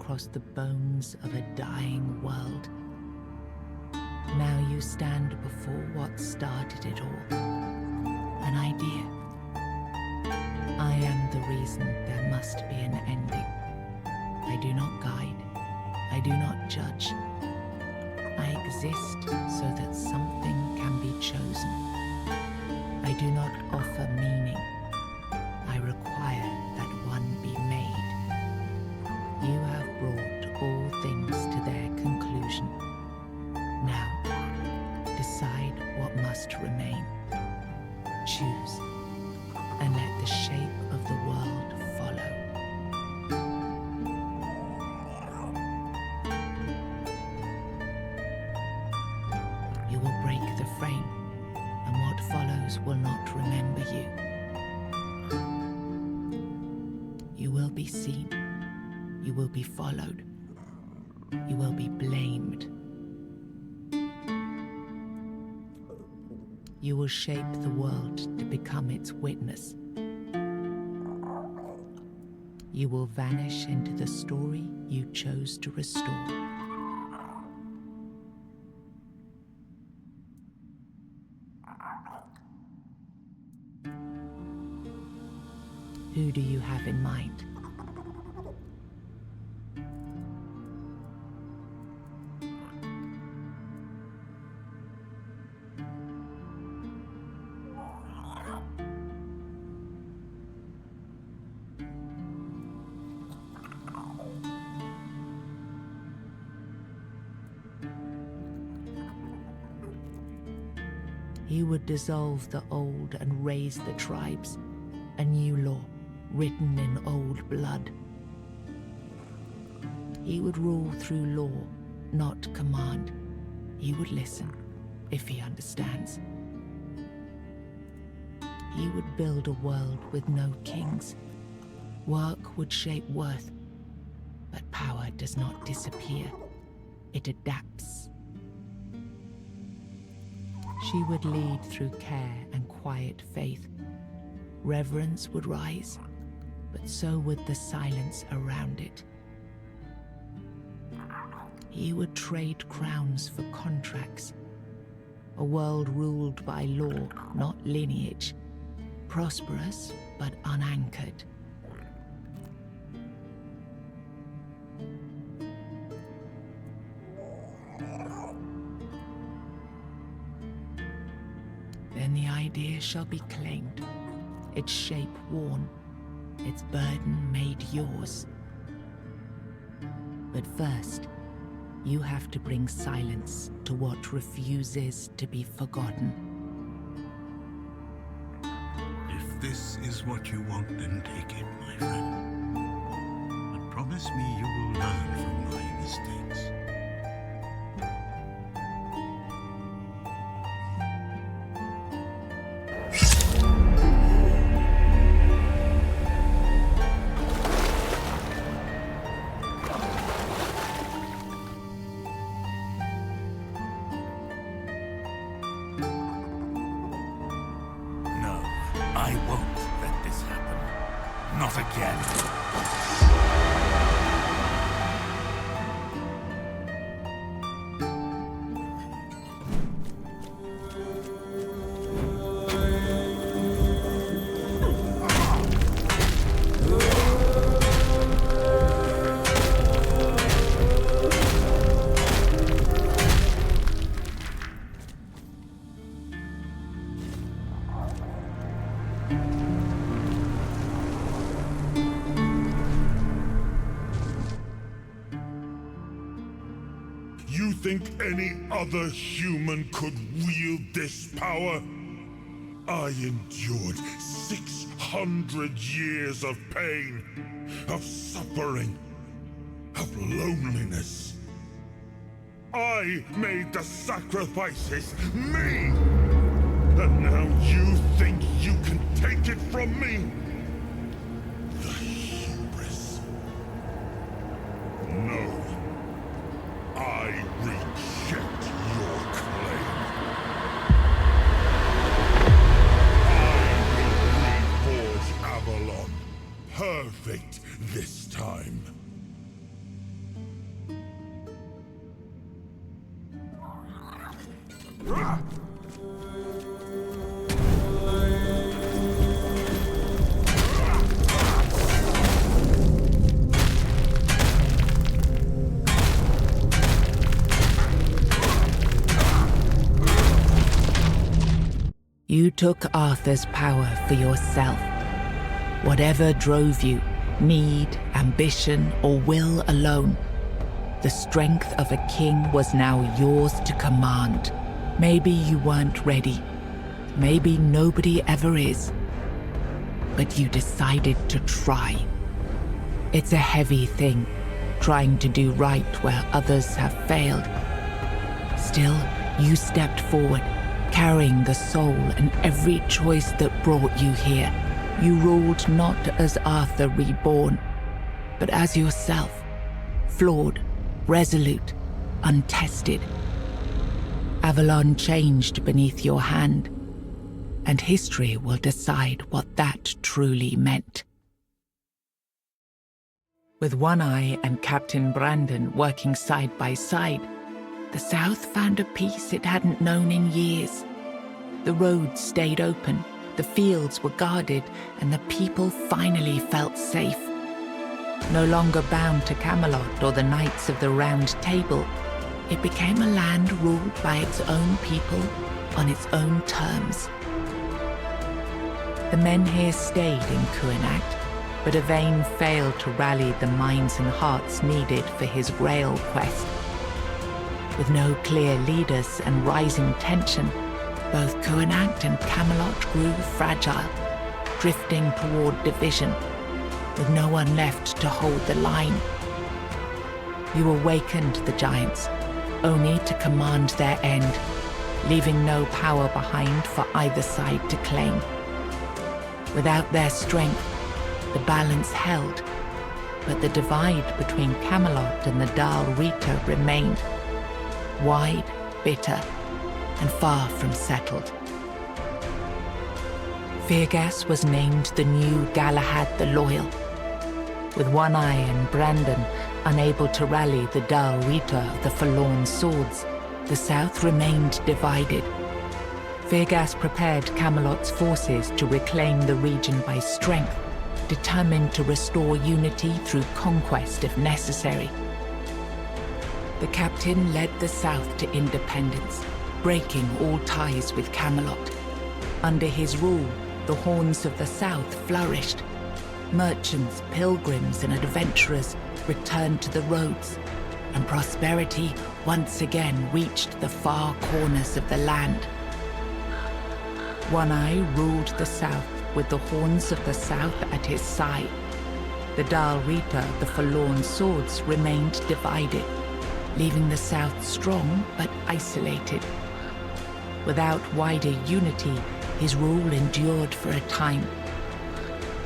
across the bones of a dying world. Now you stand before what started it all. An idea. I am the reason there must be an ending. I do not guide. I do not judge. I exist so that something can be chosen. I do not offer meaning. I require that one be made. You have brought all things to their conclusion. Now, decide what must remain. Choose, and let the shape of the world follow. You will break the frame, and what follows will not remember you. You will be seen. You will be followed. You will be blamed. You will shape the world to become its witness. You will vanish into the story you chose to restore. Who do you have in mind? He would dissolve the old and raise the tribes, a new law written in old blood. He would rule through law, not command. He would listen, if he understands. He would build a world with no kings. Work would shape worth, but power does not disappear. It adapts. She would lead through care and quiet faith. Reverence would rise, but so would the silence around it. He would trade crowns for contracts. A world ruled by law, not lineage. Prosperous, but unanchored. Then the idea shall be claimed, its shape worn, its burden made yours. But first, you have to bring silence to what refuses to be forgotten. If this is what you want, then take it, my friend. But promise me you will learn from my mistakes. I won't let this happen. Not again. You think any other human could wield this power? I endured 600 years of pain, of suffering, of loneliness. I made the sacrifices, me! And now you think you can take it from me? The hubris. No. I reject your claim. I will reforge Avalon. Perfect this time. took Arthur's power for yourself. Whatever drove you, need, ambition, or will alone, the strength of a king was now yours to command. Maybe you weren't ready. Maybe nobody ever is. But you decided to try. It's a heavy thing, trying to do right where others have failed. Still, you stepped forward, carrying the soul and every choice that brought you here. You ruled not as Arthur reborn, but as yourself, flawed, resolute, untested. Avalon changed beneath your hand, and history will decide what that truly meant. With One Eye and Captain Brandon working side by side, the South found a peace it hadn't known in years. The roads stayed open, the fields were guarded, and the people finally felt safe. No longer bound to Camelot or the Knights of the Round Table, it became a land ruled by its own people on its own terms. The men here stayed in Kuanacht, but Yvain failed to rally the minds and hearts needed for his Grail quest. With no clear leaders and rising tension, both Kuanacht and Camelot grew fragile, drifting toward division, with no one left to hold the line. You awakened the giants, only to command their end, leaving no power behind for either side to claim. Without their strength, the balance held, but the divide between Camelot and the Dal Rita remained, wide, bitter, and far from settled. Feargas was named the new Galahad the Loyal. With One Eye and Brandon unable to rally the Dal Rita of the Forlorn Swords, the South remained divided. Feargas prepared Camelot's forces to reclaim the region by strength, determined to restore unity through conquest if necessary. The captain led the South to independence, breaking all ties with Camelot. Under his rule, the Horns of the South flourished. Merchants, pilgrims, and adventurers returned to the roads, and prosperity once again reached the far corners of the land. One Eye ruled the South with the Horns of the South at his side. The Dal Rita, the Forlorn Swords, remained divided, leaving the South strong but isolated. Without wider unity, his rule endured for a time.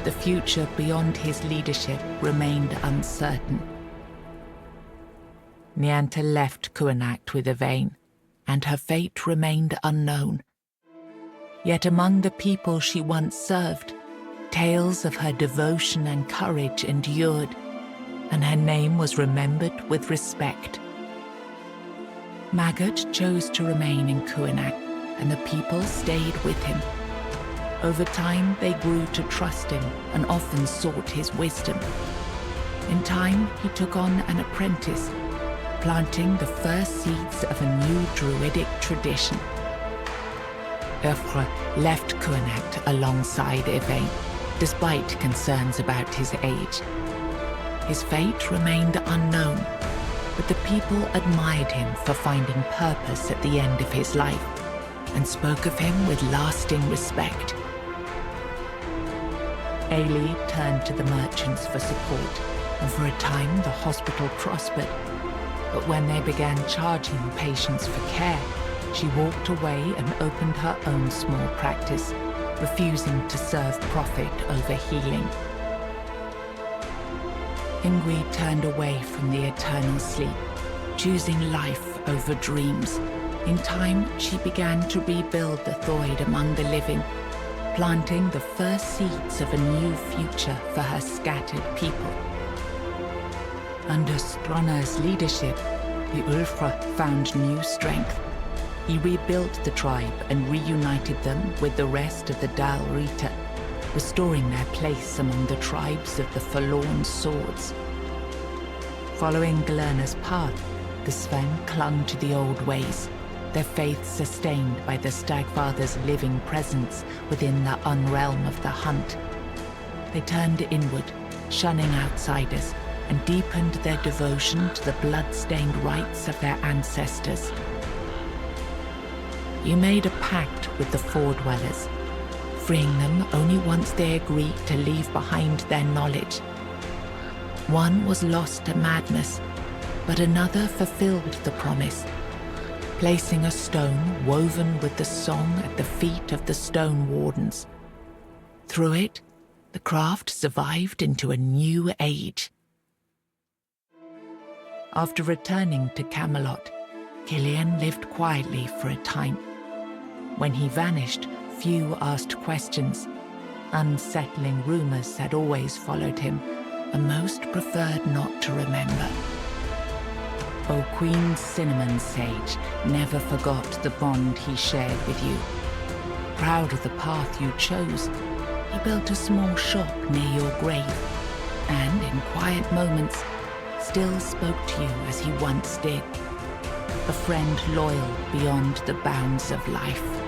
The future beyond his leadership remained uncertain. Nianta left Kuanacht with Yvain, and her fate remained unknown. Yet among the people she once served, tales of her devotion and courage endured, and her name was remembered with respect. Maggot chose to remain in Kuanacht, and the people stayed with him. Over time, they grew to trust him and often sought his wisdom. In time, he took on an apprentice, planting the first seeds of a new druidic tradition. Eufre left Kuanacht alongside Yvain, despite concerns about his age. His fate remained unknown, but the people admired him for finding purpose at the end of his life, and spoke of him with lasting respect. Ailey turned to the merchants for support, and for a time the hospital prospered. But when they began charging patients for care, she walked away and opened her own small practice, refusing to serve profit over healing. Ingui turned away from the eternal sleep, choosing life over dreams. In time, she began to rebuild the Thoid among the living, planting the first seeds of a new future for her scattered people. Under Stronna's leadership, the Ulfra found new strength. He rebuilt the tribe and reunited them with the rest of the Dal Rita, restoring their place among the tribes of the Forlorn Swords. Following Galerna's path, the Sven clung to the old ways, their faith sustained by the Stagfather's living presence within the unrealm of the hunt. They turned inward, shunning outsiders, and deepened their devotion to the blood-stained rites of their ancestors. You made a pact with the Four-Dwellers, freeing them only once they agreed to leave behind their knowledge. One was lost to madness, but another fulfilled the promise, placing a stone woven with the song at the feet of the Stone Wardens. Through it, the craft survived into a new age. After returning to Camelot, Killian lived quietly for a time. When he vanished, few asked questions. Unsettling rumors had always followed him, and most preferred not to remember. O Queen Cinnamon Sage never forgot the bond he shared with you. Proud of the path you chose, he built a small shop near your grave, and in quiet moments, still spoke to you as he once did. A friend loyal beyond the bounds of life.